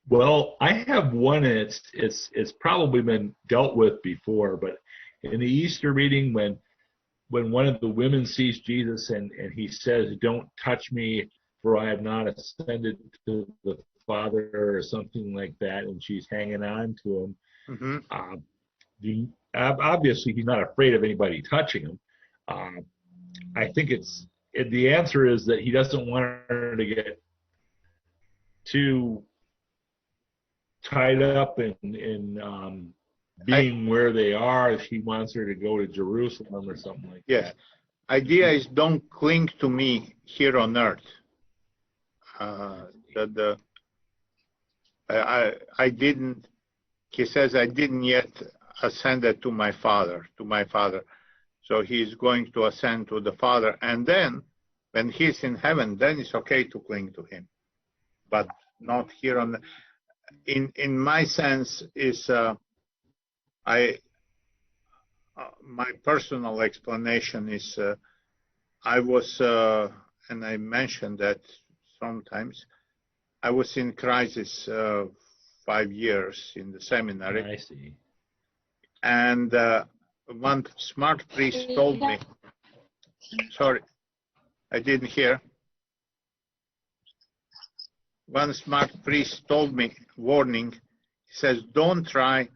Well, I have one, and it's probably been dealt with before, but in the Easter reading, when one of the women sees Jesus and he says, "Don't touch me, for I have not ascended to the Father," or something like that, and she's hanging on to him. Hmm. Uh, Obviously, he's not afraid of anybody touching him. Uh, I think the answer is that he doesn't want her to get too tied up in I being where they are. If he wants her to go to Jerusalem or something like Yes. that. Idea is don't cling to me here on earth. That the I didn't. He says I didn't yet ascended to my Father, So he's going to ascend to the Father, and then when he's in heaven, then it's okay to cling to him, but not here on. In my sense is I my personal explanation is I was and I mentioned that sometimes I was in crisis 5 years in the seminary, I see. and one smart priest told me, sorry, I didn't hear. One smart priest told me, warning, he says, don't try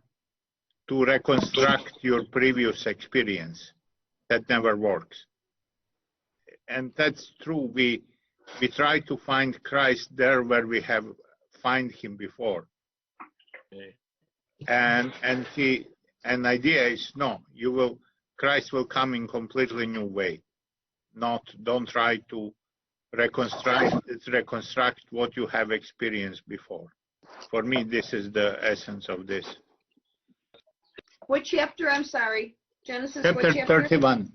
to reconstruct your previous experience. That never works. And that's true. We try to find Christ there where we have find him before. Okay. And idea is no, Christ will come in completely new way. Don't try to reconstruct what you have experienced before. For me, this is the essence of this. What chapter? I'm sorry. Genesis, Chapter what chapter? 31.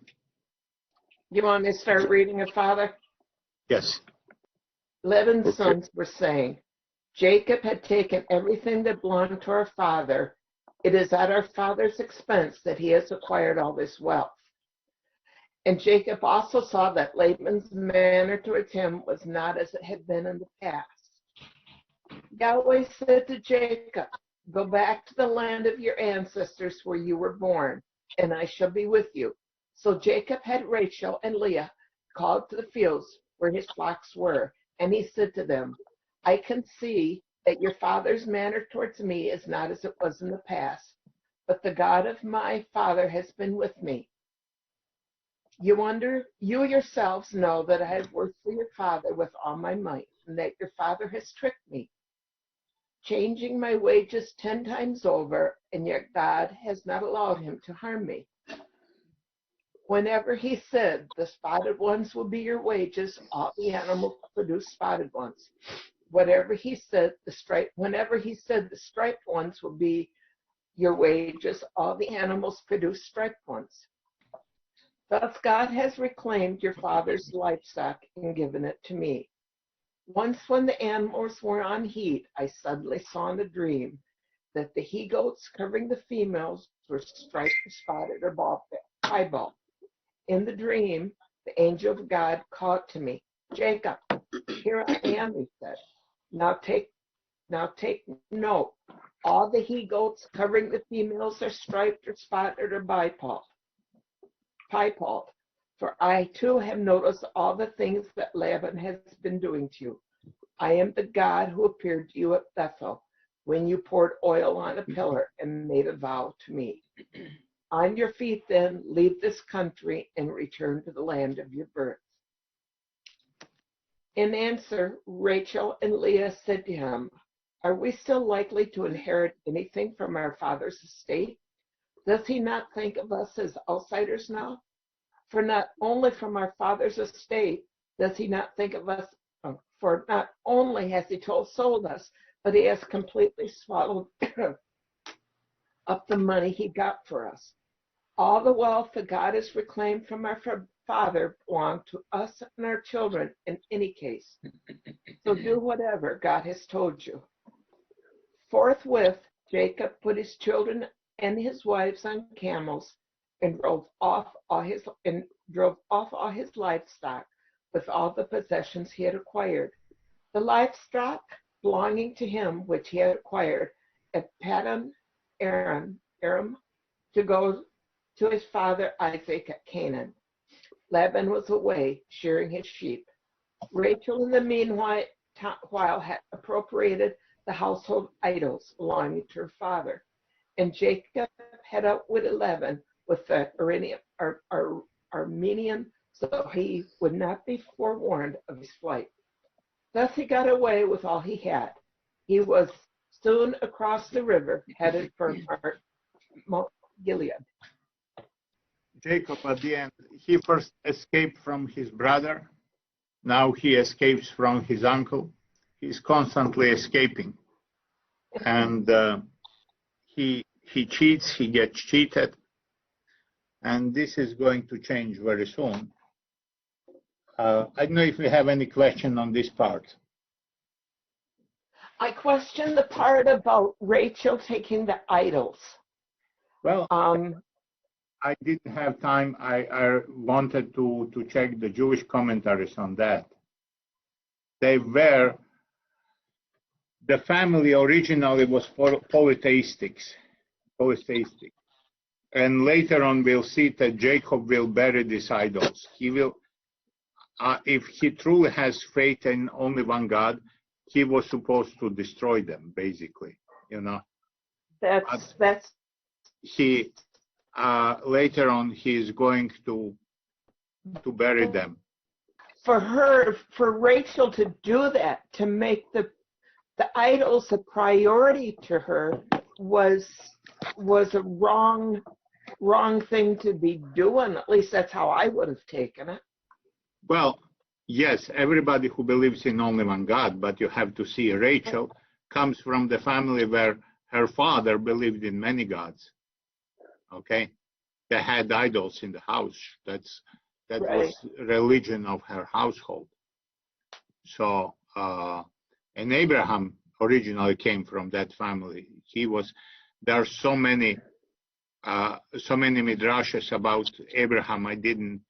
You want me to start reading it, Father? Yes. Laban's Okay. sons were saying, Jacob had taken everything that belonged to our father. It is at our father's expense that he has acquired all this wealth. And Jacob also saw that Laban's manner towards him was not as it had been in the past. Yahweh said to Jacob, go back to the land of your ancestors where you were born, and I shall be with you. So Jacob had Rachel and Leah called to the fields where his flocks were, and he said to them, I can see that your father's manner towards me is not as it was in the past, but the God of my father has been with me. You yourselves know that I have worked for your father with all my might, and that your father has tricked me, changing my wages 10 times over, and yet God has not allowed him to harm me. Whenever he said, the spotted ones will be your wages, all the animals produce spotted ones. Whenever he said, the striped ones will be your wages, all the animals produce striped ones. Thus God has reclaimed your father's livestock and given it to me. Once when the animals were on heat, I suddenly saw in a dream that the he-goats covering the females were striped or spotted or piebald. In the dream, the angel of God called to me, Jacob, here I am, he said. Now take note. All the he-goats covering the females are striped or spotted or piebald. For I too have noticed all the things that Laban has been doing to you. I am the God who appeared to you at Bethel when you poured oil on a pillar and made a vow to me. On your feet then, leave this country and return to the land of your birth. In answer, Rachel and Leah said to him, are we still likely to inherit anything from our father's estate? Does he not think of us as outsiders now? For not only from our father's estate does he not think of us, for not only has he sold us, but he has completely swallowed up the money he got for us. All the wealth that God has reclaimed from our father belong to us and our children in any case. So do whatever God has told you. Forthwith, Jacob put his children and his wives on camels and drove off all his livestock with all the possessions he had acquired. The livestock belonging to him, which he had acquired at Paddan Aram, to go to his father Isaac at Canaan. Laban was away shearing his sheep. Rachel, in the meanwhile, had appropriated the household idols belonging to her father. And Jacob had outwitted Laban with the Aramean, so he would not be forewarned of his flight. Thus he got away with all he had. He was soon across the river, headed for Mount Gilead. Jacob, at the end, he first escaped from his brother. Now he escapes from his uncle. He's constantly escaping. And he cheats, he gets cheated. And this is going to change very soon. I don't know if we have any question on this part. I question the part about Rachel taking the idols. Well, I didn't have time. I wanted to check the Jewish commentaries on that. The family originally was polytheistic. And later on we'll see that Jacob will bury these idols. He will, if he truly has faith in only one God, he was supposed to destroy them, basically, you know. That's he later on he is going to bury them. For Rachel to do that, to make the idols a priority to her, was a wrong thing to be doing. At least that's how I would have taken it. Well, yes, everybody who believes in only one God, but you have to see Rachel comes from the family where her father believed in many gods. Okay, they had idols in the house. That right. Was religion of her household. So, and Abraham originally came from that family. There are so many midrashes about Abraham. I didn't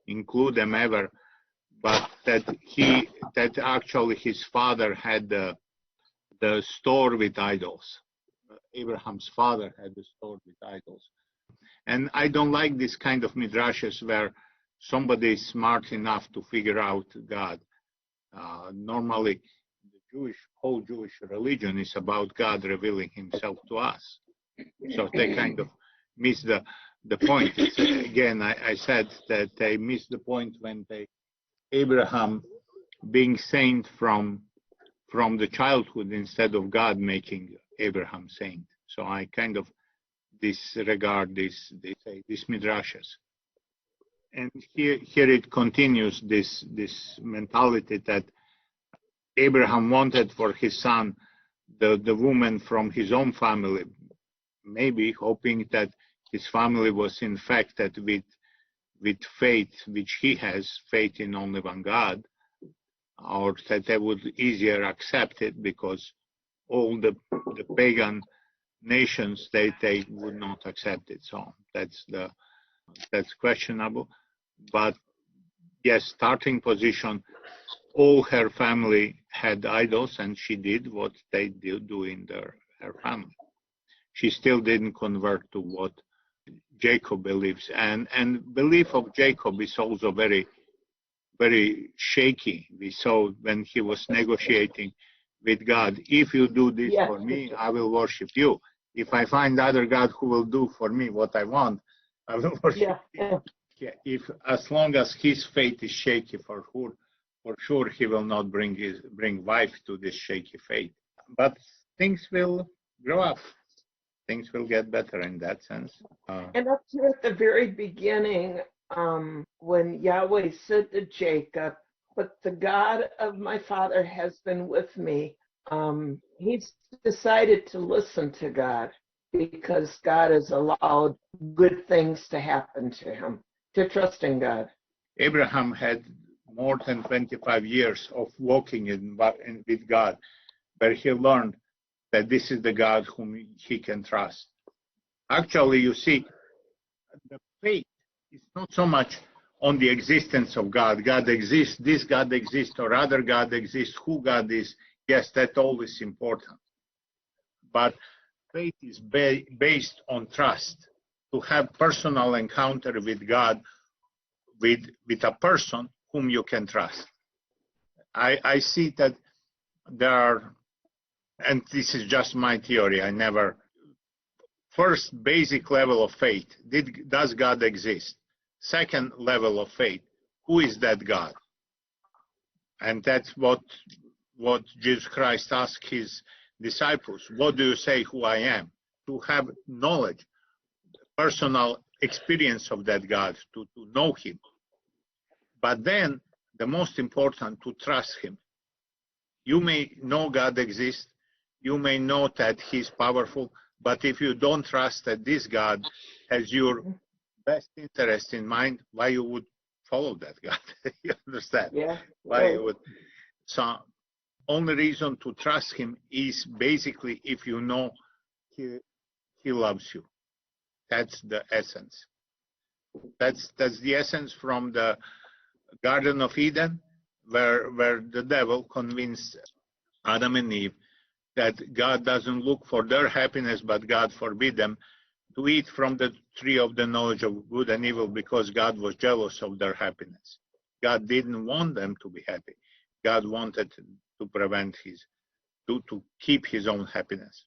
include them ever, but that actually his father had the store with idols. Abraham's father had the store with idols. And I don't like this kind of midrashes where somebody is smart enough to figure out God. Normally, the whole Jewish religion is about God revealing himself to us. So they kind of miss the point. Again, I said that they missed the point when Abraham being saint from the childhood instead of God making Abraham saint. So I kind of disregard these midrashes. And here it continues, this mentality that Abraham wanted for his son the woman from his own family, maybe hoping that his family was infected with faith, which he has, faith in only one God, or that they would easier accept it because all the pagan nations, they would not accept it. So that's questionable. But yes, starting position, all her family had idols, and she did what they do in her family. She still didn't convert to what Jacob believes, and belief of Jacob is also very, very shaky. We saw when he was negotiating with God, if you do this for me, I will worship you. If I find other God who will do for me what I want, I will worship you. Yeah, as long as his faith is shaky, for sure he will not bring wife to this shaky faith. But things will grow up. Things will get better in that sense. And up to at the very beginning, when Yahweh said to Jacob, "But the God of my father has been with me," he's decided to listen to God because God has allowed good things to happen to him, to trust in God. Abraham had more than 25 years of walking with God, where he learned that this is the God whom he can trust. Actually, you see, the faith is not so much on the existence of God. God exists, this God exists, or other God exists, who God is. Yes, that's always important. But faith is based on trust. To have personal encounter with God, with a person whom you can trust. I see that there are, and this is just my theory, I never, first basic level of faith, does God exist? Second level of faith, who is that God? And that's what Jesus Christ asked his disciples. What do you say who I am? To have knowledge, personal experience of that God, to know him. But then, the most important, to trust him. You may know God exists, you may know that he's powerful, but if you don't trust that this God has your best interest in mind, why you would follow that God? You understand? Yeah. Why you would? So, only reason to trust him is basically if you know he loves you. That's the essence. That's the essence from the Garden of Eden, where the devil convinced Adam and Eve that God doesn't look for their happiness, but God forbid them to eat from the tree of the knowledge of good and evil because God was jealous of their happiness. God didn't want them to be happy. God wanted to prevent to keep his own happiness.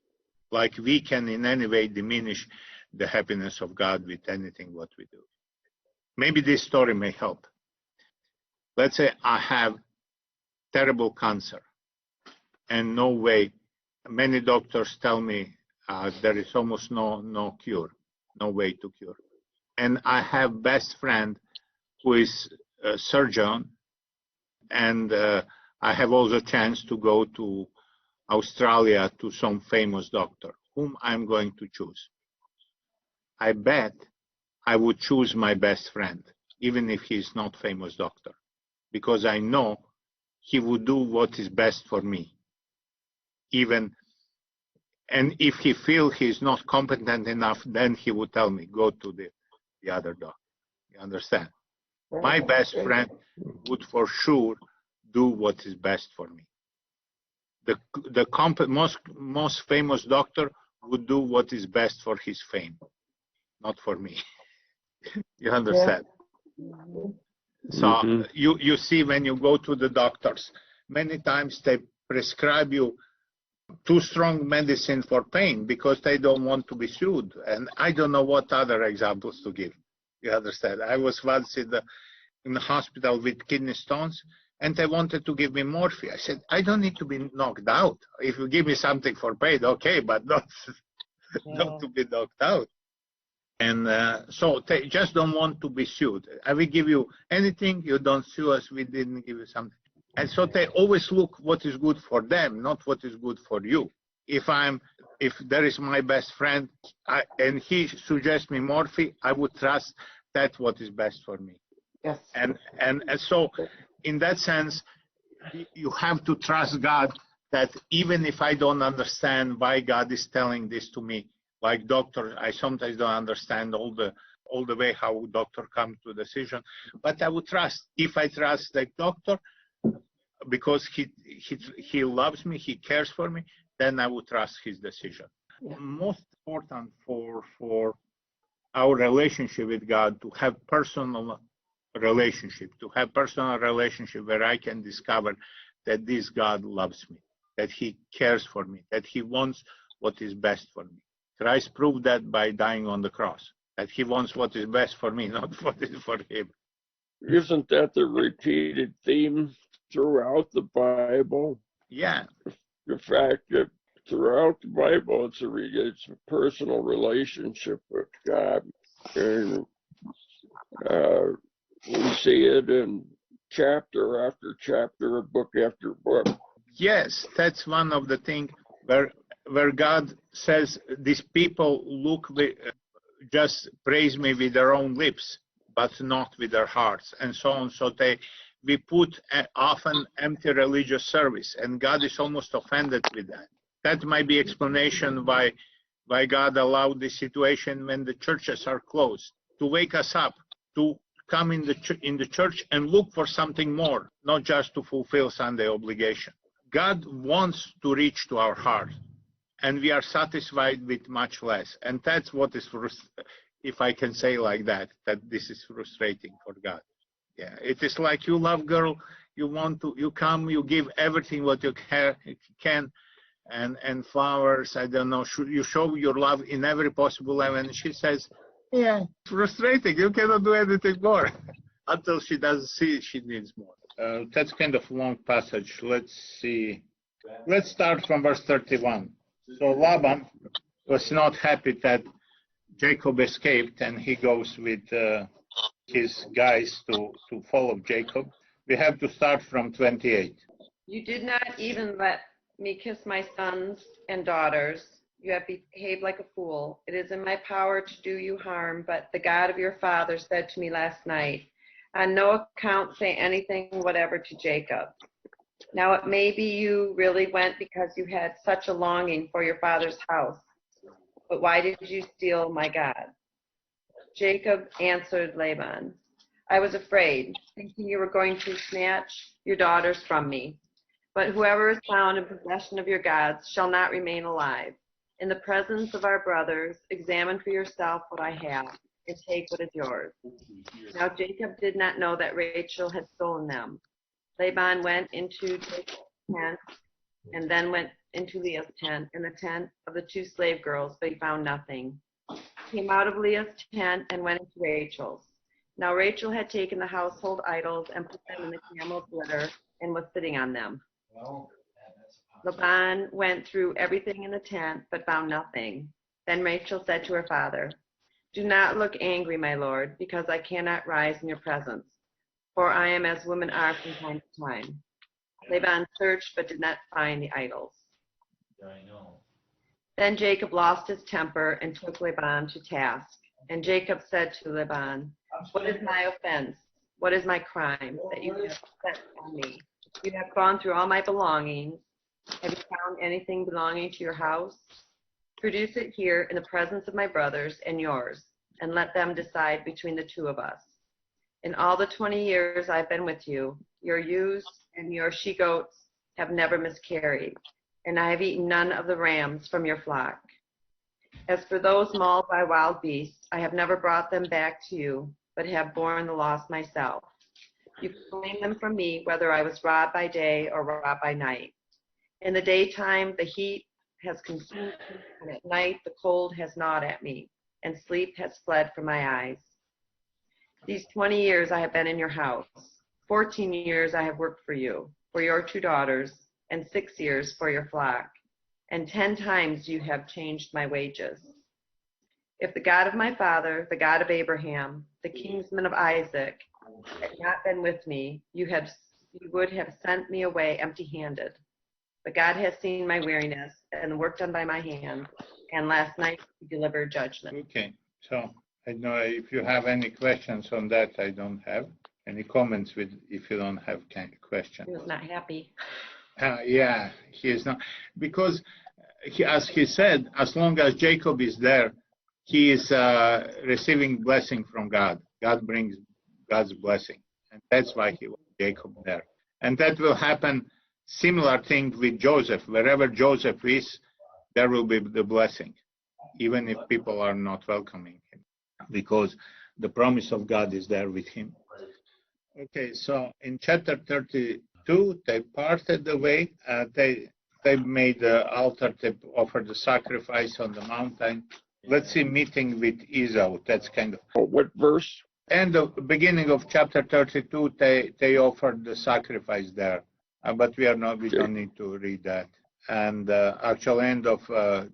Like we can in any way diminish the happiness of God with anything what we do. Maybe this story may help. Let's say I have terrible cancer and no way, many doctors tell me there is almost no cure, no way to cure. And I have best friend who is a surgeon, and I have also chance to go to Australia to some famous doctor. Whom I'm going to choose? I bet I would choose my best friend, even if he's not famous doctor, because I know he would do what is best for me. And if he feels he's not competent enough, then he would tell me, go to the other doctor. You understand? My best friend would for sure do what is best for me. The most famous doctor would do what is best for his fame, not for me. You understand? Yeah. So you see when you go to the doctors, many times they prescribe you too strong medicine for pain because they don't want to be sued. And I don't know what other examples to give. You understand? I was once in the hospital with kidney stones, and they wanted to give me morphine. I said, I don't need to be knocked out. If you give me something for pain, okay, but not to be knocked out. And so they just don't want to be sued. I will give you anything, you don't sue us, we didn't give you something. And so they always look what is good for them, not what is good for you. If there is my best friend and he suggests me morphine, I would trust that's what is best for me. Yes. And so in that sense, you have to trust God that even if I don't understand why God is telling this to me, like doctor, I sometimes don't understand all the way how doctor come to decision, but I would trust. If I trust the doctor, because he loves me, he cares for me, then I would trust his decision. Yeah. Most important for our relationship with God to have personal relationship where I can discover that this God loves me, that he cares for me, that he wants what is best for me. Christ proved that by dying on the cross, that he wants what is best for me, not what is for him. Isn't that the repeated theme throughout the Bible? Yeah. The fact that throughout the Bible, it's a personal relationship with God. And we see it in chapter after chapter, book after book. Yes, that's one of the things where God says these people just praise me with their own lips, but not with their hearts, and so on. So we put often empty religious service, and God is almost offended with that. That might be explanation why God allowed this situation when the churches are closed, to wake us up, to come in the church and look for something more, not just to fulfill Sunday obligation. God wants to reach to our heart, and we are satisfied with much less. And that's what is, if I can say like that this is frustrating for God. Yeah, it is like you love girl, you come, you give everything what you can, and flowers, I don't know, you show your love in every possible way, and she says, yeah, frustrating, you cannot do anything more until she doesn't see she needs more. That's kind of long passage. Let's see. Let's start from verse 31. So Laban was not happy that Jacob escaped, and he goes with his guys to follow Jacob. We have to start from 28. You did not even let me kiss my sons and daughters. You have behaved like a fool. It is in my power to do you harm, but the God of your father said to me last night, on no account say anything whatever to Jacob. Now it may be you really went because you had such a longing for your father's house. But why did you steal my God? Jacob answered Laban, I was afraid, thinking you were going to snatch your daughters from me. But whoever is found in possession of your gods shall not remain alive. In the presence of our brothers, examine for yourself what I have, and take what is yours. Now Jacob did not know that Rachel had stolen them. Laban went into Jacob's tent, and then went into Leah's tent, and the tent of the two slave girls, but he found nothing. He came out of Leah's tent and went into Rachel's. Now Rachel had taken the household idols and put them in the camel's litter and was sitting on them. Laban went through everything in the tent, but found nothing. Then Rachel said to her father, do not look angry, my lord, because I cannot rise in your presence, for I am as women are from time to time. Laban searched, but did not find the idols. Then Jacob lost his temper and took Laban to task. And Jacob said to Laban, what is my offense? What is my crime that you have set on me? You have gone through all my belongings. Have you found anything belonging to your house? Produce it here in the presence of my brothers and yours, and let them decide between the two of us. In all the 20 years I've been with you, your ewes and your she-goats have never miscarried, and I have eaten none of the rams from your flock. As for those mauled by wild beasts, I have never brought them back to you, but have borne the loss myself. You claim them from me, whether I was robbed by day or robbed by night. In the daytime, the heat has consumed me, and at night the cold has gnawed at me, and sleep has fled from my eyes. These 20 years I have been in your house. 14 years I have worked for you, for your 2 daughters, and 6 years for your flock, and 10 times you have changed my wages. If the God of my father, the God of Abraham, the kinsman of Isaac, had not been with me, you would have sent me away empty-handed. But God has seen my weariness and the work done by my hands, and last night he delivered judgment. Okay, so I don't know if you have any questions on that. I don't have any comments if you don't have questions. He was not happy. Yeah, he is not, because as he said, as long as Jacob is there, he is receiving blessing from God. God brings God's blessing, and that's why he wants Jacob there. And that will happen. Similar thing with Joseph. Wherever Joseph is, there will be the blessing, even if people are not welcoming him, because the promise of God is there with him. Okay, so in chapter 32, they parted the way. They made the altar, they offered the sacrifice on the mountain. Let's see, meeting with Esau. That's kind of. What verse? And the beginning of chapter 32, they offered the sacrifice there. But we don't need to read that. And actual end of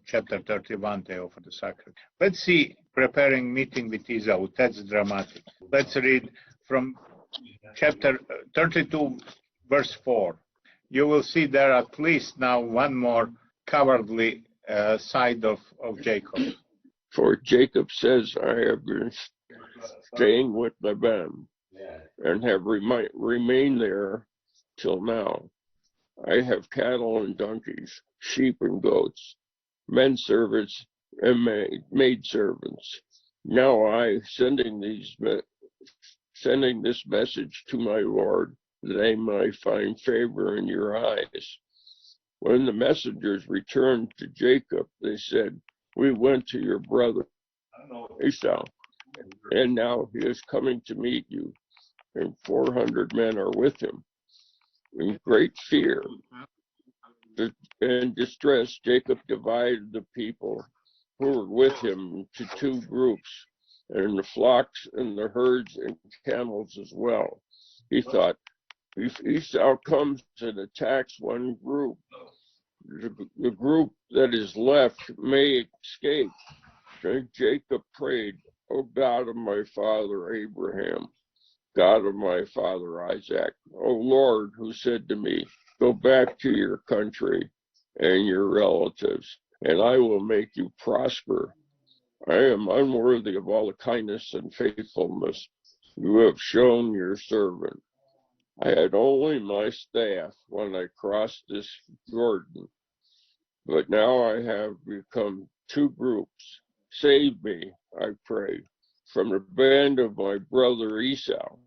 chapter 31, they offer the sacrifice. Let's see, preparing meeting with Esau. That's dramatic. Let's read from chapter 32, verse 4. You will see there at least now one more cowardly side of Jacob. For Jacob says, I have been staying with Laban and have remained there till now. I have cattle and donkeys, sheep and goats, men servants and maid servants. Now I sending this message to my Lord, that I might find favor in your eyes. When the messengers returned to Jacob, they said, "We went to your brother Esau, and now he is coming to meet you, and 400 men are with him." In great fear and distress, Jacob divided the people who were with him into two groups, and the flocks and the herds and camels as well. He thought, if Esau comes and attacks one group, the group that is left may escape. Then Jacob prayed, "O God of my father Abraham, God of my father Isaac, O Lord, who said to me, 'Go back to your country and your relatives, and I will make you prosper.' I am unworthy of all the kindness and faithfulness you have shown your servant. I had only my staff when I crossed this Jordan, but now I have become two groups. Save me, I pray, from the band of my brother Esau,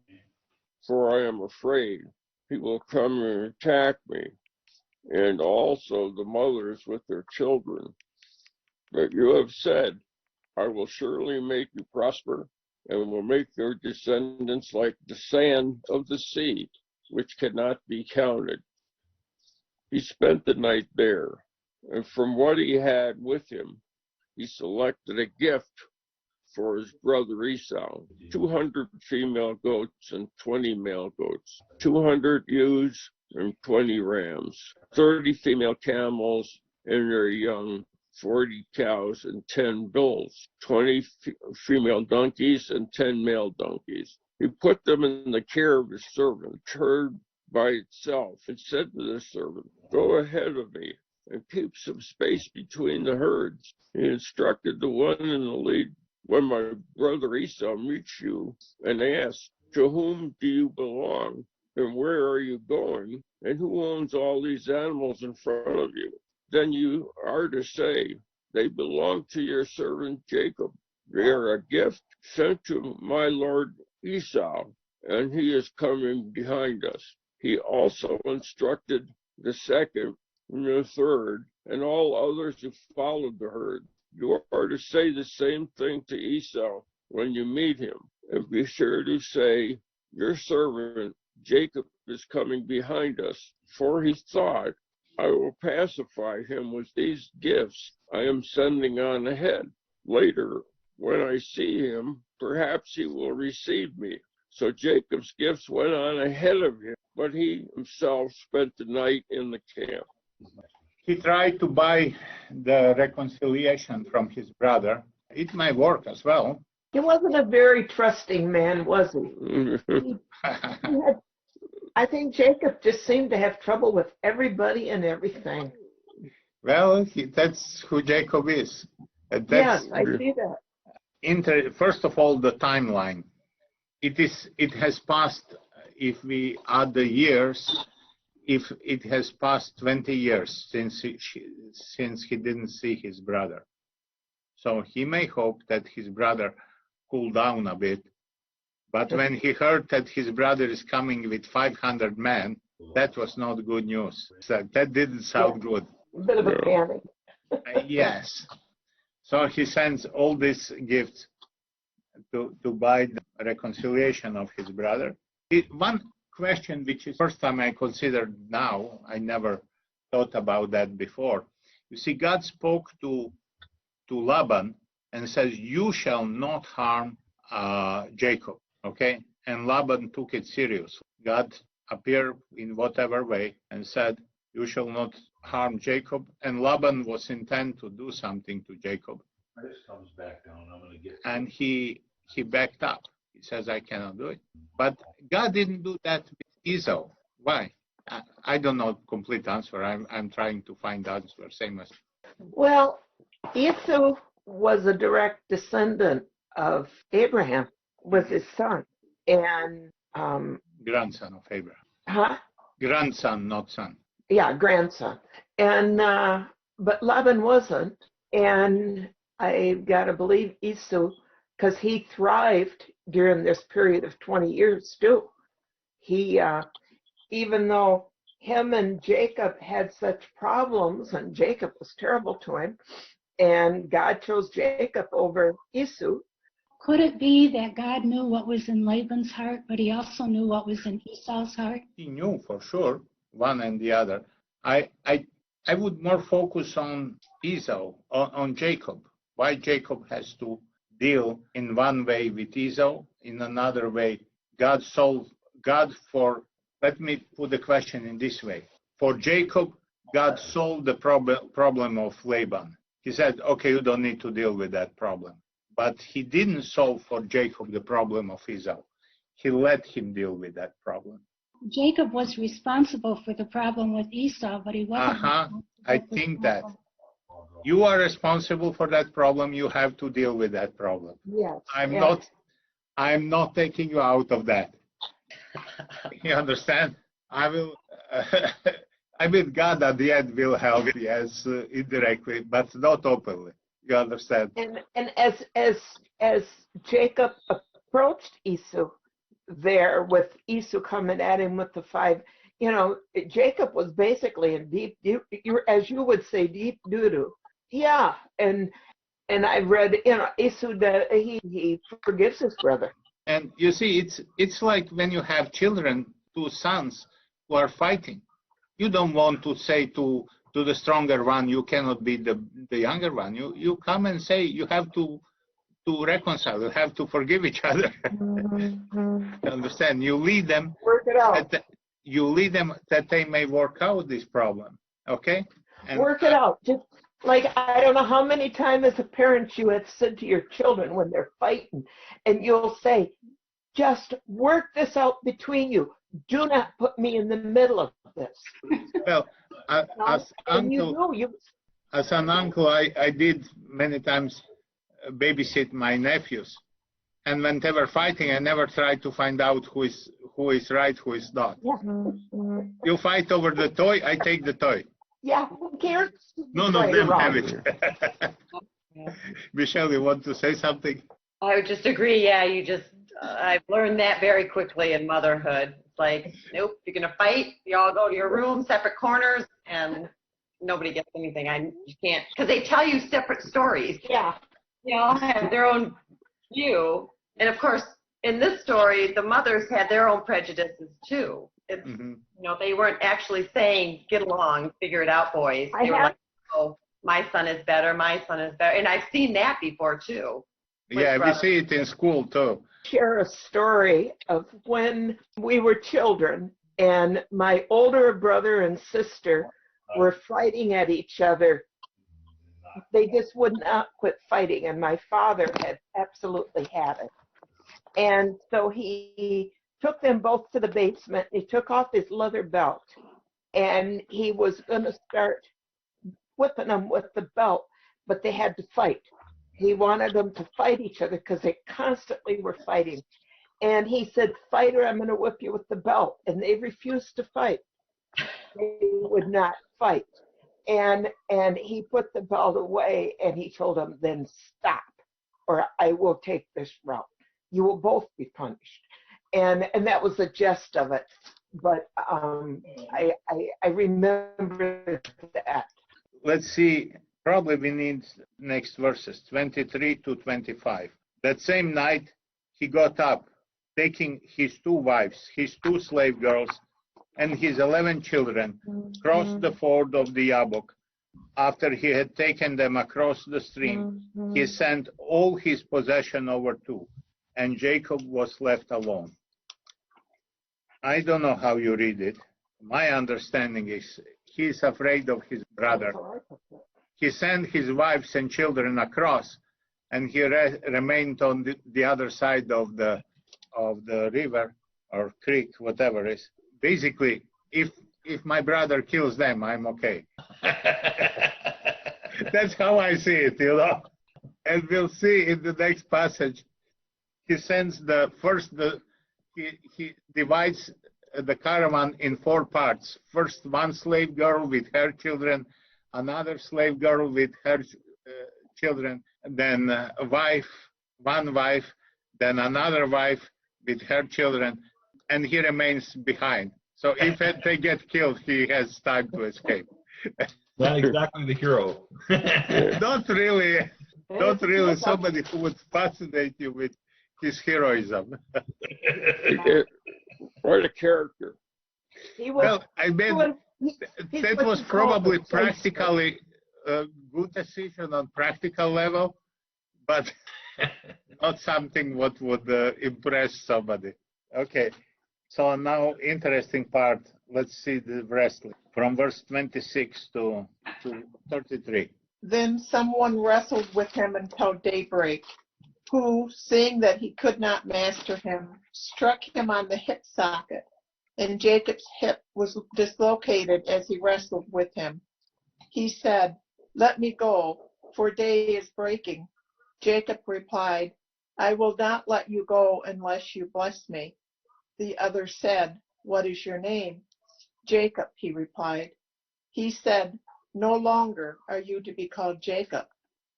for I am afraid he will come and attack me, and also the mothers with their children. But you have said, I will surely make you prosper, and will make your descendants like the sand of the sea, which cannot be counted." He spent the night there, and from what he had with him, he selected a gift for his brother Esau: 200 female goats and 20 male goats, 200 ewes and 20 rams, 30 female camels and their young, 40 cows and 10 bulls, 20 female donkeys and 10 male donkeys. He put them in the care of his servant, herd by itself, and said to the servant, "Go ahead of me and keep some space between the herds." He instructed the one in the lead, "When my brother Esau meets you and asks, 'To whom do you belong, and where are you going, and who owns all these animals in front of you?' then you are to say, 'They belong to your servant Jacob. They are a gift sent to my lord Esau, and he is coming behind us.'" He also instructed the second and the third and all others who followed the herd, "You are to say the same thing to Esau when you meet him, and be sure to say, 'Your servant Jacob is coming behind us,' for he thought, 'I will pacify him with these gifts I am sending on ahead. Later, when I see him, perhaps he will receive me.' So Jacob's gifts went on ahead of him, but he himself spent the night in the camp. He tried to buy the reconciliation from his brother. It might work as well. He wasn't a very trusting man, was he? I think Jacob just seemed to have trouble with everybody and everything. Well, that's who Jacob is. Yes, I see that. First of all, the timeline. It has passed, if we add the years, if it has passed 20 years since he didn't see his brother. So he may hope that his brother cooled down a bit. But when he heard that his brother is coming with 500 men, that was not good news. So that didn't sound good. A bit of a panic. Yes. So he sends all these gifts to buy the reconciliation of his brother. One question, which is the first time I considered now, I never thought about that before. You see, God spoke to Laban and says, "You shall not harm Jacob." Okay? And Laban took it seriously. God appeared in whatever way and said, "You shall not harm Jacob." And Laban was intent to do something to Jacob. This comes back down. I'm going to get. And he backed up. He says, "I cannot do it." But God didn't do that with Esau. Why? I don't know the complete answer. I'm trying to find the answer. Same as. Well, Esau was a direct descendant of Abraham, was his son, and Grandson of Abraham. huh? Grandson, not son. Yeah, grandson. And but Laban wasn't, and I gotta believe Esau, because he thrived during this period of 20 years too. He, even though him and Jacob had such problems, and Jacob was terrible to him, and God chose Jacob over Esau. Could it be that God knew what was in Laban's heart, but he also knew what was in Esau's heart? He knew for sure, one and the other. I would more focus on Esau, on Jacob. Why Jacob has to deal in one way with Esau, in another way. Let me put the question in this way. For Jacob, God solved the problem of Laban. He said, okay, you don't need to deal with that problem. But he didn't solve for Jacob the problem of Esau. He let him deal with that problem. Jacob was responsible for the problem with Esau, but he wasn't. I think that you are responsible for that problem. You have to deal with that problem. Yes. I'm not taking you out of that. You understand? I will. I mean, God at the end will help, yes, indirectly, but not openly. You understand? And as Jacob approached Esau there, with Esau coming at him with the 5, Jacob was basically in deep, as you would say, deep doo-doo. Yeah, and I read, Esau, he forgives his brother. And you see, it's like when you have children, 2 sons who are fighting. You don't want to say to the stronger one, you cannot be the younger one. You come and say you have to reconcile. You have to forgive each other. You understand? You lead them. Work it out. You lead them that they may work out this problem. Okay? And, work it out. Just like, I don't know how many times as a parent you have said to your children when they're fighting, and you'll say, just work this out between you. Do not put me in the middle of this. Well, as an uncle, I did many times babysit my nephews, and when they were fighting, I never tried to find out who is right, who is not. Yeah. You fight over the toy, I take the toy. Yeah, who cares? None of them have it. Michelle, you want to say something? I would just agree. Yeah, I've learned that very quickly in motherhood. It's like, nope, you're going to fight. You all go to your room, separate corners, and nobody gets anything. You can't, because they tell you separate stories. Yeah. They all have their own view. And of course, in this story, the mothers had their own prejudices too. It's, they weren't actually saying, get along, figure it out, boys. They were like, oh, my son is better, my son is better. And I've seen that before too. Yeah, we see it in school too. Share a story of when we were children and my older brother and sister were fighting at each other. They just would not quit fighting, and my father had absolutely had it. And so he took them both to the basement. He took off his leather belt, and he was going to start whipping them with the belt, but they had to fight. He wanted them to fight each other because they constantly were fighting. And he said, fight or I'm going to whip you with the belt. And they refused to fight. They would not fight. And he put the belt away and he told them, then stop or I will take this route. You will both be punished. And that was the gist of it. But I remember that. Let's see. Probably we need next verses, 23 to 25. That same night, he got up, taking his 2 wives, his 2 slave girls, and his 11 children, crossed the ford of the Jabbok. After he had taken them across the stream, he sent all his possession over too, and Jacob was left alone. I don't know how you read it. My understanding is he is afraid of his brother. He sent his wives and children across, and he remained on the other side of the river or creek, whatever it is. Basically, if my brother kills them, I'm okay. That's how I see it, And we'll see in the next passage. He sends he divides the caravan in 4 parts. First, 1 slave girl with her children, another slave girl with her children, then one wife, then another wife with her children, and he remains behind. So if they get killed, he has time to escape. Not exactly the hero. Not really somebody who would fascinate you with his heroism. Write a character. He was, Well, I mean, that was probably practically a good decision on practical level, but not something what would impress somebody. Okay, so now interesting part. Let's see the wrestling from verse 26 to 33. Then someone wrestled with him until daybreak, who, seeing that he could not master him, struck him on the hip socket, and Jacob's hip was dislocated as he wrestled with him. He said, "Let me go, for day is breaking." Jacob replied, "I will not let you go unless you bless me." The other said, "What is your name?" "Jacob," he replied. He said, "No longer are you to be called Jacob,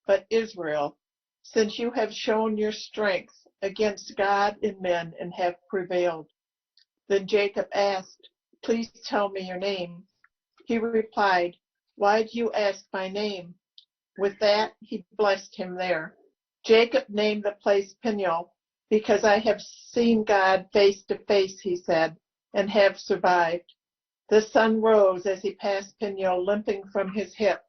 but Israel, since you have shown your strength against God and men and have prevailed." Then Jacob asked, "Please tell me your name." He replied, "Why do you ask my name?" With that, he blessed him there. Jacob named the place Peniel, because I have seen God face to face, he said, and have survived. The sun rose as he passed Peniel, limping from his hip.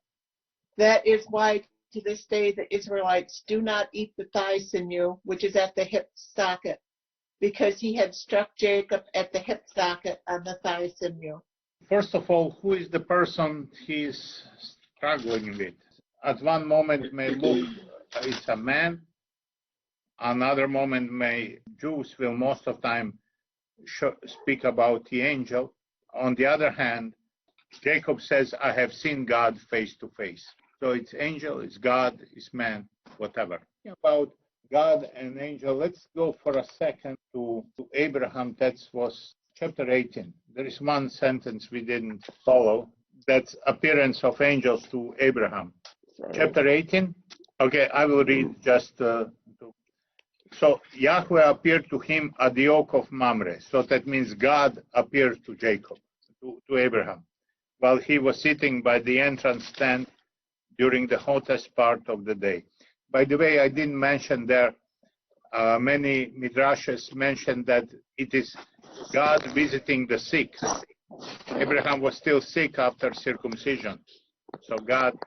That is why to this day the Israelites do not eat the thigh sinew, which is at the hip socket, because he had struck Jacob at the hip socket on the thigh sinew. First of all, who is the person he's struggling with? At one moment may look it's a man. Another moment Jews will most of the time speak about the angel. On the other hand, Jacob says, "I have seen God face to face." So it's angel, it's God, it's man, whatever. About God and angel, let's go for a second to Abraham. That was chapter 18. There is one sentence we didn't follow. That's appearance of angels to Abraham. Chapter 18. Okay, I will read just. So Yahweh appeared to him at the oak of Mamre. So that means God appeared to Jacob, to Abraham, while he was sitting by the entrance tent during the hottest part of the day. By the way, I didn't mention there, many midrashes mention that it is God visiting the sick. Abraham was still sick after circumcision. So God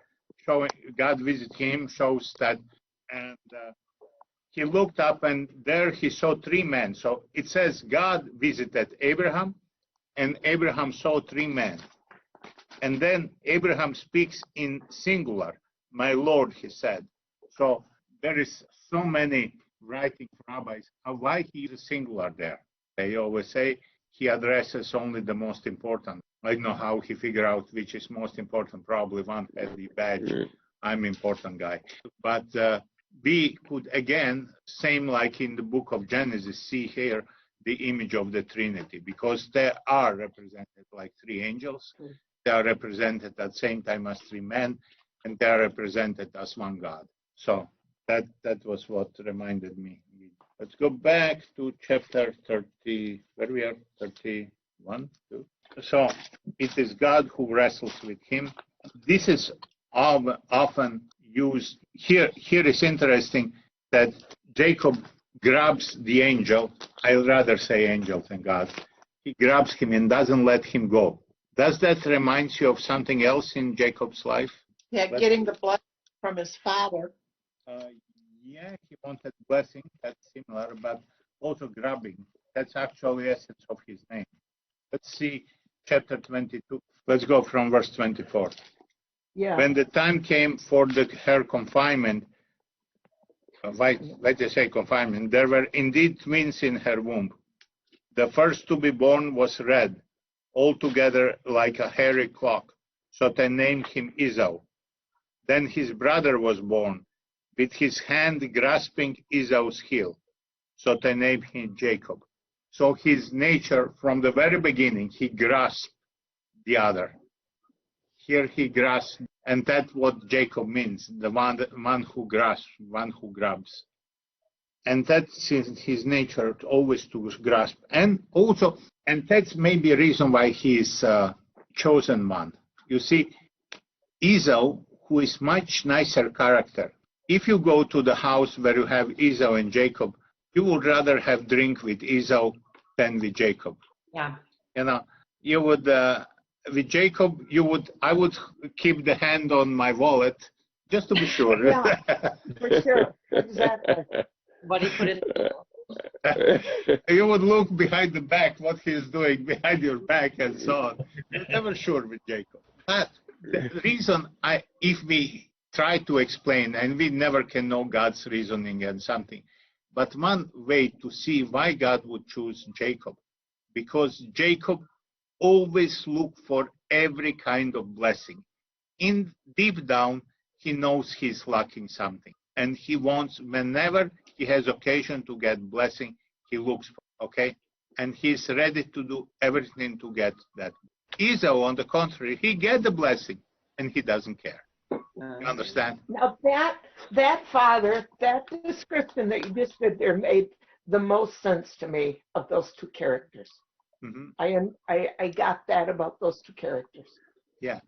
visited him, shows that, and he looked up and there he saw three men. So it says God visited Abraham and Abraham saw three men. And then Abraham speaks in singular, "My Lord," he said. So there is so many writing rabbis why he is singular there. They always say he addresses only the most important. I don't know how he figured out which is most important. Probably one had the badge. I'm important guy. But we could again, same like in the book of Genesis, see here the image of the Trinity, because they are represented like three angels. They are represented at the same time as three men, and they are represented as one God. So that was what reminded me. Let's go back to chapter 30, where we are, 31. So it is God who wrestles with him. This is often used. Here is interesting that Jacob grabs the angel. I'd rather say angel than God. He grabs him and doesn't let him go. Does that remind you of something else in Jacob's life? Yeah, getting the blessing from his father. Yeah, he wanted blessing. That's similar, but also grabbing. That's actually the essence of his name. Let's see chapter 22. Let's go from verse 24. Yeah. When the time came for her confinement, let's just say confinement, there were indeed twins in her womb. The first to be born was red, altogether like a hairy clock, so they named him Esau. Then his brother was born, with his hand grasping Esau's heel, so they named him Jacob. So his nature, from the very beginning, he grasped the other. Here he grasps, and that's what Jacob means, the one who grasps, one who grabs. And that's his nature, always to grasp. And also, And that's maybe a reason why he is chosen one. You see, Esau, who is much nicer character, if you go to the house where you have Esau and Jacob, you would rather have drink with Esau than with Jacob. Yeah. You know, you would with Jacob, I would keep the hand on my wallet just to be sure. Yeah, for sure. Exactly. What he put in. You would look behind the back, what he is doing behind your back and so on. You're never sure with Jacob. But the reason if we try to explain, and we never can know God's reasoning and something, but one way to see why God would choose Jacob, because Jacob always looked for every kind of blessing. In deep down, he knows he's lacking something, and he wants, whenever he has occasion to get blessing, he looks for, okay? And he's ready to do everything to get that. Esau, on the contrary, he get the blessing, and he doesn't care. You understand? Now that father, that description that you just did there made the most sense to me of those two characters. Mm-hmm. I got that about those two characters. Yeah.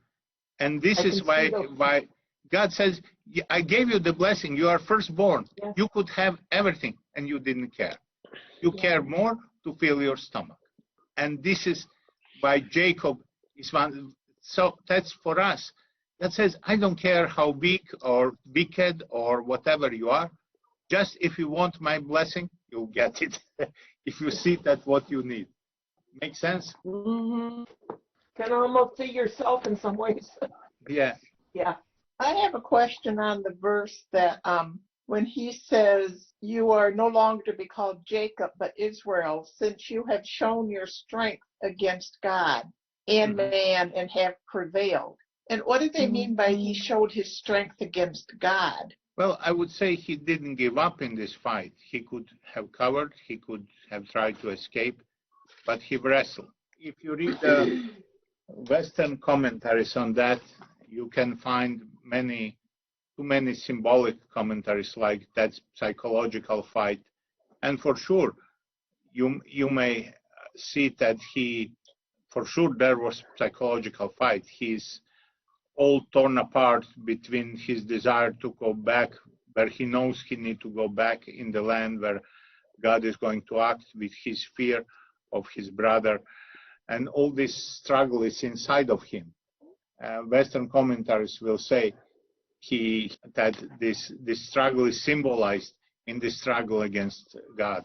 And this I is can see why God says, I gave you the blessing. You are firstborn. Yes. You could have everything, and you didn't care. You care more to fill your stomach. And this is why Jacob is one. So that's for us. That says, I don't care how big or wicked or whatever you are. Just if you want my blessing, you'll get it. If you see that what you need. Make sense? Mm-hmm. Can almost see yourself in some ways. Yeah. Yeah. I have a question on the verse that when he says, you are no longer to be called Jacob, but Israel, since you have shown your strength against God and man and have prevailed. And what do they mean by he showed his strength against God? Well, I would say he didn't give up in this fight. He could have covered, he could have tried to escape, but he wrestled. If you read the Western commentaries on that, you can find too many symbolic commentaries like that's psychological fight. And for sure, you may see that for sure there was psychological fight. He's all torn apart between his desire to go back where he knows he needs to go back in the land where God is going to act, with his fear of his brother. And all this struggle is inside of him. Western commentaries will say that this struggle is symbolized in the struggle against God.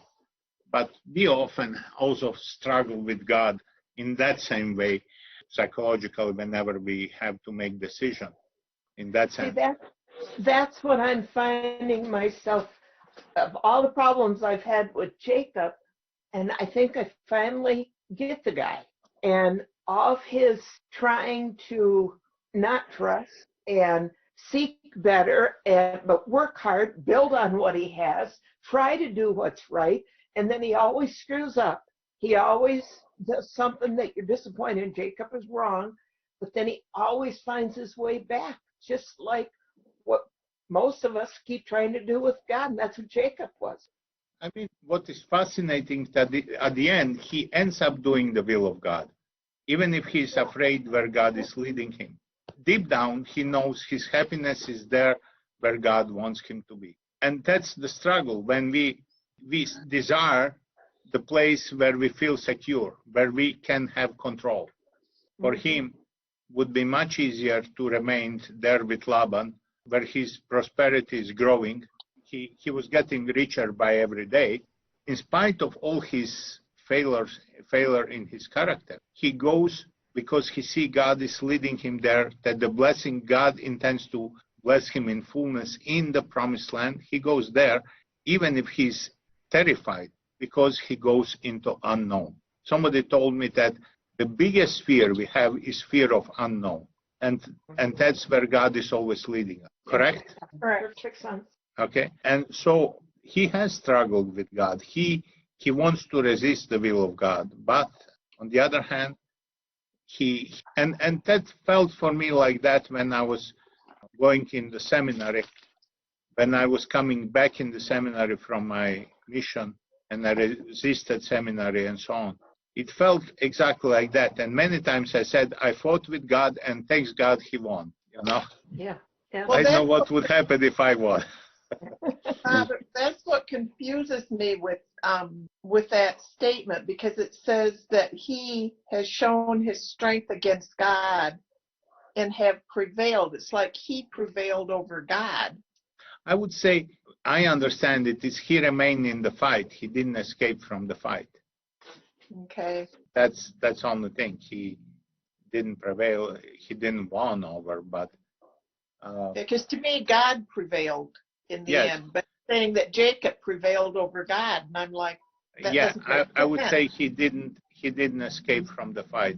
But we often also struggle with God in that same way, psychologically, whenever we have to make decision in that sense. See, that's what I'm finding myself, of all the problems I've had with Jacob, and I think I finally get the guy. And of his trying to not trust and seek better, but work hard, build on what he has, try to do what's right, and then he always screws up. He always does something that you're disappointed in. Jacob is wrong, but then he always finds his way back, just like what most of us keep trying to do with God, and that's what Jacob was. I mean, what is fascinating is that at the end, he ends up doing the will of God, even if he's afraid where God is leading him. Deep down, he knows his happiness is there where God wants him to be. And that's the struggle when we desire the place where we feel secure, where we can have control. For him, would be much easier to remain there with Laban, where his prosperity is growing. He was getting richer by every day. In spite of all his failure in his character, he goes because he sees God is leading him there, that the blessing God intends to bless him in fullness in the promised land. He goes there, even if he's terrified, because he goes into unknown. Somebody told me that the biggest fear we have is fear of unknown. And that's where God is always leading us. Correct? Perfect sense. Okay. And so he has struggled with God. He wants to resist the will of God. But on the other hand, and that felt for me like that when I was going in the seminary, when I was coming back in the seminary from my mission, and I resisted seminary and so on. It felt exactly like that. And many times I said, I fought with God, and thanks God he won. You know, Yeah. Yeah. Well, I know that's what would happen if I won. Father, that's what confuses me with that statement, because it says that he has shown his strength against God and have prevailed. It's like he prevailed over God. I would say, I understand it is he remained in the fight. He didn't escape from the fight. Okay. That's the only thing. He didn't prevail. He didn't won over, but Because to me, God prevailed in the yes. end, but saying that Jacob prevailed over God, and I'm like, that Yeah, doesn't make I would sense. say he didn't escape from the fight.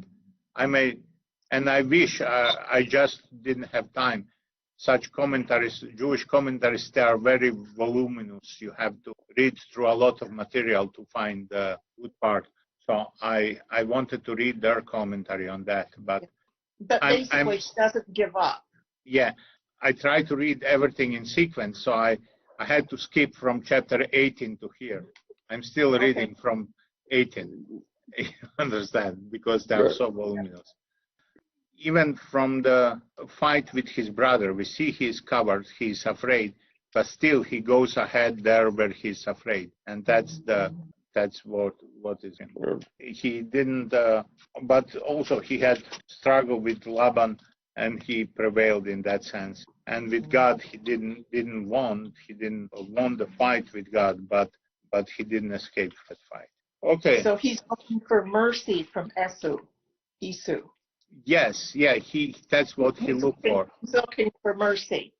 And I wish I just didn't have time. Such commentaries, Jewish commentaries, they are very voluminous. You have to read through a lot of material to find the good part. So I wanted to read their commentary on that, but But basically, he doesn't give up. yeah, I try to read everything in sequence, so I had to skip from chapter 18 to here. I'm still reading from 18. You understand? Because they're Right. so voluminous. Even from the fight with his brother, we see he's covered, he's afraid, but still he goes ahead there where he's afraid, and that's what is him. He didn't, but also he had struggle with Laban, and he prevailed in that sense. And with God, he didn't won. He didn't won the fight with God, but he didn't escape that fight. Okay. So he's looking for mercy from Esau. Yes, yeah, that's what he looked for. He's looking for mercy.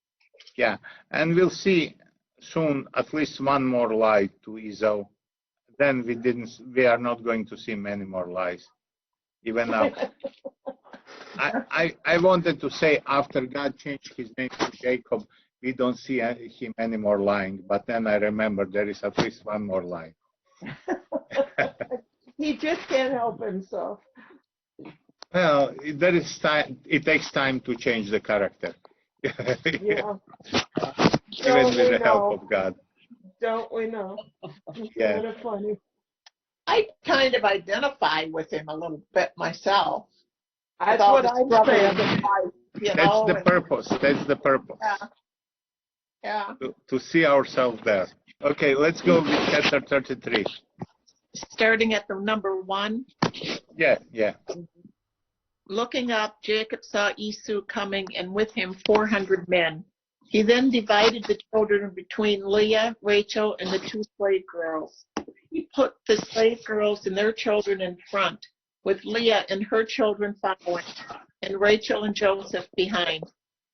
Yeah, and we'll see soon at least one more lie to Esau. Then we are not going to see many more lies. Even now. I wanted to say after God changed his name to Jacob, we don't see him anymore lying. But then I remember there is at least one more lie. He just can't help himself. Well, there is time. It takes time to change the character. Yeah. Even with the help of God. Don't we know? It's Yeah. kind of funny. I kind of identify with him a little bit myself. That's With all what the I'm struggles saying. of life, you That's know, the and- purpose. That's the purpose. Yeah. To see ourselves there. Okay, let's go with chapter 33. Starting at the number 1. Yeah. Looking up, Jacob saw Esau coming, and with him 400 men. He then divided the children between Leah, Rachel, and the 2 slave girls. He put the slave girls and their children in front, with Leah and her children following, and Rachel and Joseph behind.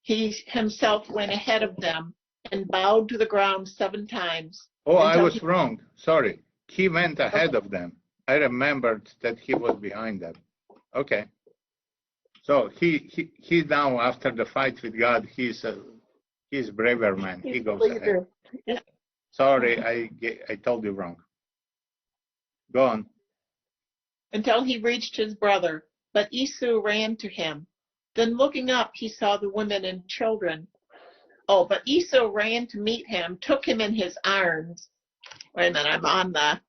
He himself went ahead of them and bowed to the ground 7 times. Oh, I until was wrong. Sorry. He went ahead of them. I remembered that he was behind them. Okay. So he now, after the fight with God, he's braver man. He goes ahead. Sorry, I told you wrong. Go on. Until he reached his brother, but Esau ran to him. Then looking up, he saw the women and children. Oh, but Esau ran to meet him, took him in his arms. Wait a minute,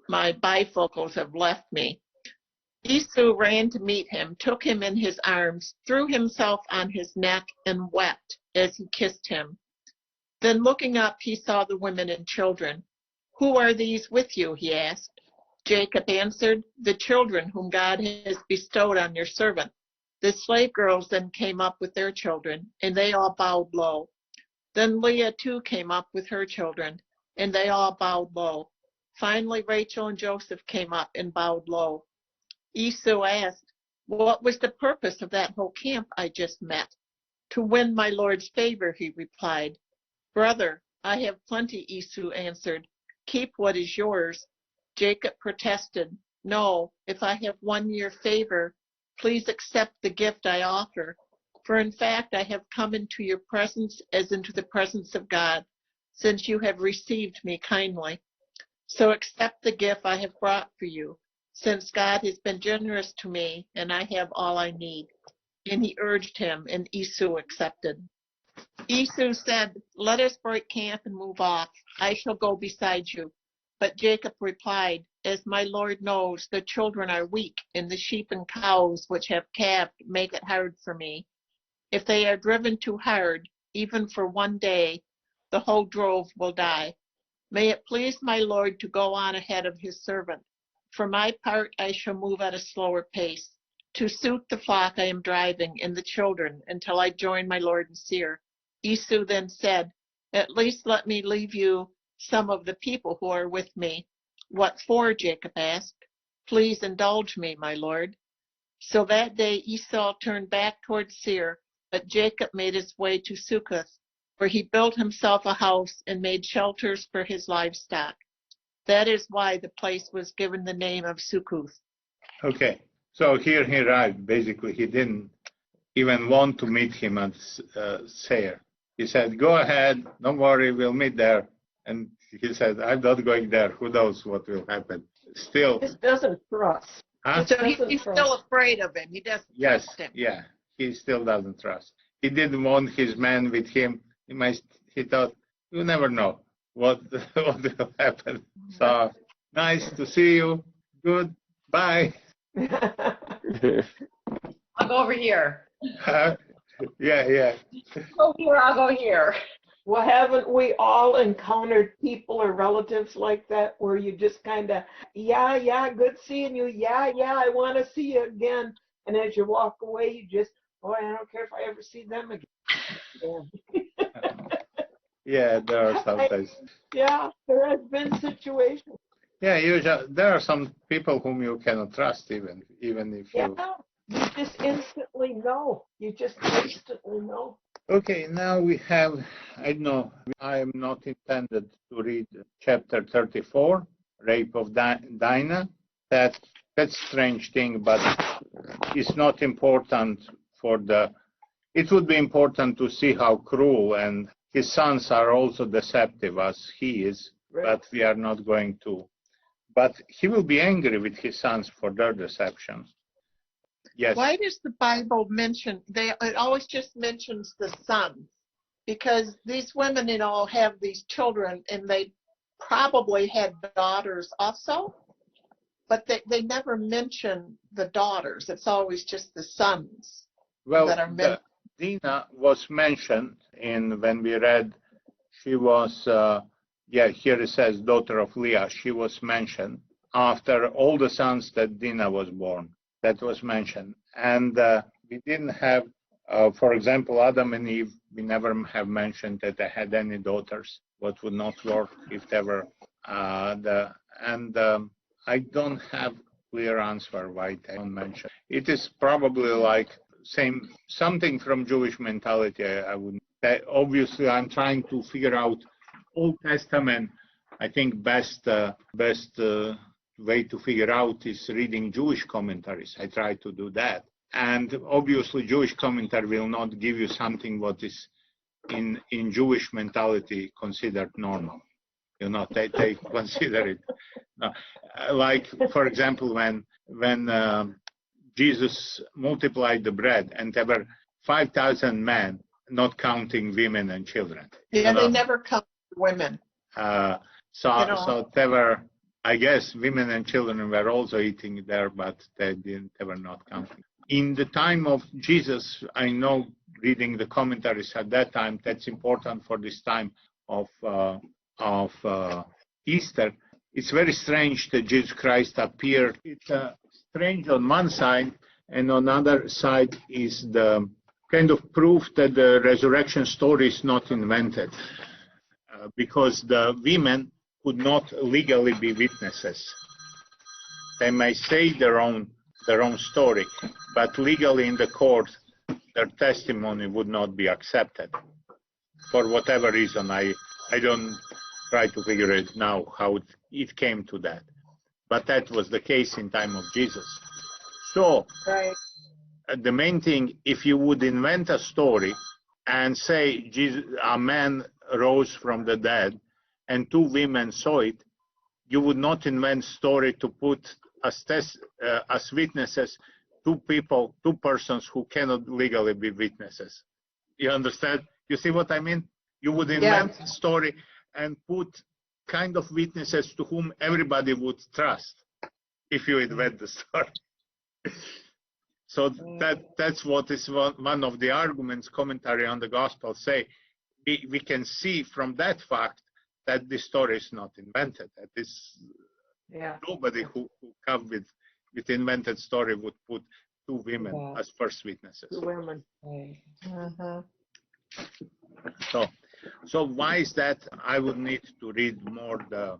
my bifocals have left me. Esau ran to meet him, took him in his arms, threw himself on his neck, and wept as he kissed him. Then looking up, he saw the women and children. Who are these with you? He asked. Jacob answered, the children whom God has bestowed on your servant. The slave girls then came up with their children, and they all bowed low. Then Leah too came up with her children, and they all bowed low. Finally, Rachel and Joseph came up and bowed low. Esau asked, what was the purpose of that whole camp I just met? To win my Lord's favor, he replied. Brother, I have plenty, Esau answered. Keep what is yours. Jacob protested, no, if I have won your favor, please accept the gift I offer. For in fact, I have come into your presence as into the presence of God, since you have received me kindly. So accept the gift I have brought for you, since God has been generous to me and I have all I need. And he urged him, and Esau accepted. Esau said, let us break camp and move off. I shall go beside you. But Jacob replied, as my Lord knows, the children are weak, and the sheep and cows which have calved make it hard for me. If they are driven too hard, even for one day, the whole drove will die. May it please my Lord to go on ahead of his servant. For my part, I shall move at a slower pace, to suit the flock I am driving and the children until I join my Lord and seer. Esau then said, at least let me leave you some of the people who are with me. What for? Jacob asked. Please indulge me, my Lord. So that day Esau turned back toward Seir, but Jacob made his way to Succoth, where he built himself a house and made shelters for his livestock. That is why the place was given the name of Succoth. Okay, so here he arrived. Basically, he didn't even want to meet him at Seir. He said, go ahead, don't worry, we'll meet there. And he said, I'm not going there. Who knows what will happen? Still. He doesn't trust. Huh? So he's still afraid of him. He doesn't Yes, trust him. yeah, he still doesn't trust. He didn't want his men with him. He thought, you never know what will happen. So, nice to see you. Good. Bye. I'll go over here. Yeah. Go here, I'll go here. Well, haven't we all encountered people or relatives like that where you just kind of, yeah, good seeing you. Yeah, I want to see you again. And as you walk away, you just, boy, I don't care if I ever see them again. Yeah, there are sometimes. Yeah, there has been situations. Yeah, usually there are some people whom you cannot trust even if you. Yeah, you just instantly know. You just instantly know. Okay, now we have, I don't know, I am not intended to read chapter 34, rape of Dinah. That's a strange thing, but it's not important it would be important to see how cruel, and his sons are also deceptive as he is, Right. but we are not going to. But he will be angry with his sons for their deception. Yes. Why does the Bible mention, it always just mentions the sons? Because these women, have these children, and they probably had daughters also, but they never mention the daughters. It's always just the sons that are mentioned. Dinah was mentioned when we read, she was, here it says daughter of Leah. She was mentioned after all the sons that Dinah was born. That was mentioned. And we didn't have, for example, Adam and Eve, we never have mentioned that they had any daughters. What would not work if they were, I don't have clear answer why they don't mention. It is probably like something from Jewish mentality. I wouldn't. Obviously, I'm trying to figure out Old Testament. I think best way to figure out is reading Jewish commentaries. I try to do that. And obviously, Jewish commentary will not give you something what is in Jewish mentality considered normal. They consider it. Like, for example, when Jesus multiplied the bread and there were 5,000 men, not counting women and children. Yeah, they never count women. So they were, I guess, women and children were also eating there, but they were not counting. In the time of Jesus, I know, reading the commentaries at that time, that's important for this time of Easter. It's very strange that Jesus Christ appeared. It's strange on one side, and on the other side is the kind of proof that the resurrection story is not invented, because the women could not legally be witnesses. They may say their own story, but legally in the court, their testimony would not be accepted. For whatever reason, I don't try to figure it now how it came to that. But that was the case in time of Jesus. So, Right. The main thing, if you would invent a story and say a man rose from the dead and two women saw it, you would not invent story to put as witnesses two persons who cannot legally be witnesses. You understand? You see what I mean? You would invent a story and put kind of witnesses to whom everybody would trust if you had read the story. So that's what is one of the arguments commentary on the gospel say. We can see from that fact that this story is not invented. That is, nobody who come with invented story would put two women as first witnesses. Two women. So why is that? I would need to read more the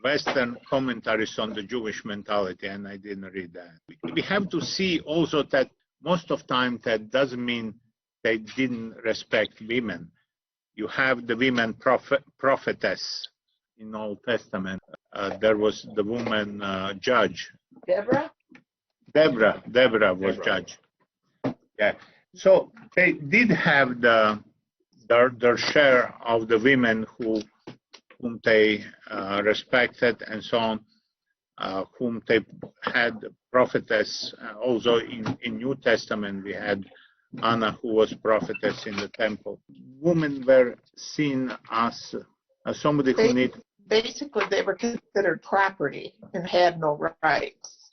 Western commentaries on the Jewish mentality, and I didn't read that. We have to see also that most of time that doesn't mean they didn't respect women. You have the women prophetess in Old Testament. There was the woman judge. Deborah? Deborah was judge. Yeah. So they did have their share of the women whom they respected and so on, whom they had prophetess. Also in New Testament we had Anna, who was prophetess in the temple. Women were seen as somebody who needed. Basically, they were considered property and had no rights.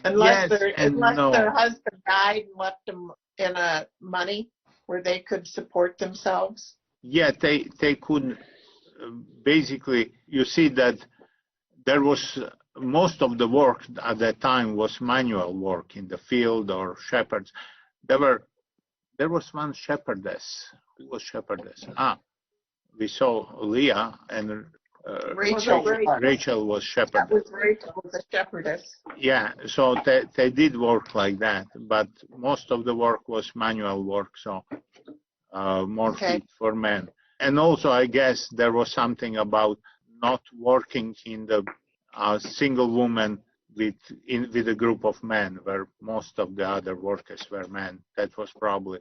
Unless their husband died and left them in a money where they could support themselves. Yeah, they could. Basically, you see that there was most of the work at that time was manual work in the field or shepherds. There was one shepherdess. Who was shepherdess? We saw Leah and Rachel was shepherdess. Rachel was a shepherdess. Yeah, so they did work like that, but most of the work was manual work, so more fit for men. And also, I guess there was something about not working in the single woman with a group of men, where most of the other workers were men. That was probably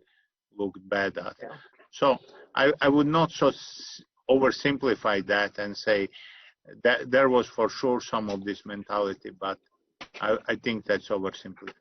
looked bad at. Yeah. So I would not so oversimplify that and say that there was for sure some of this mentality, but I think that's oversimplified.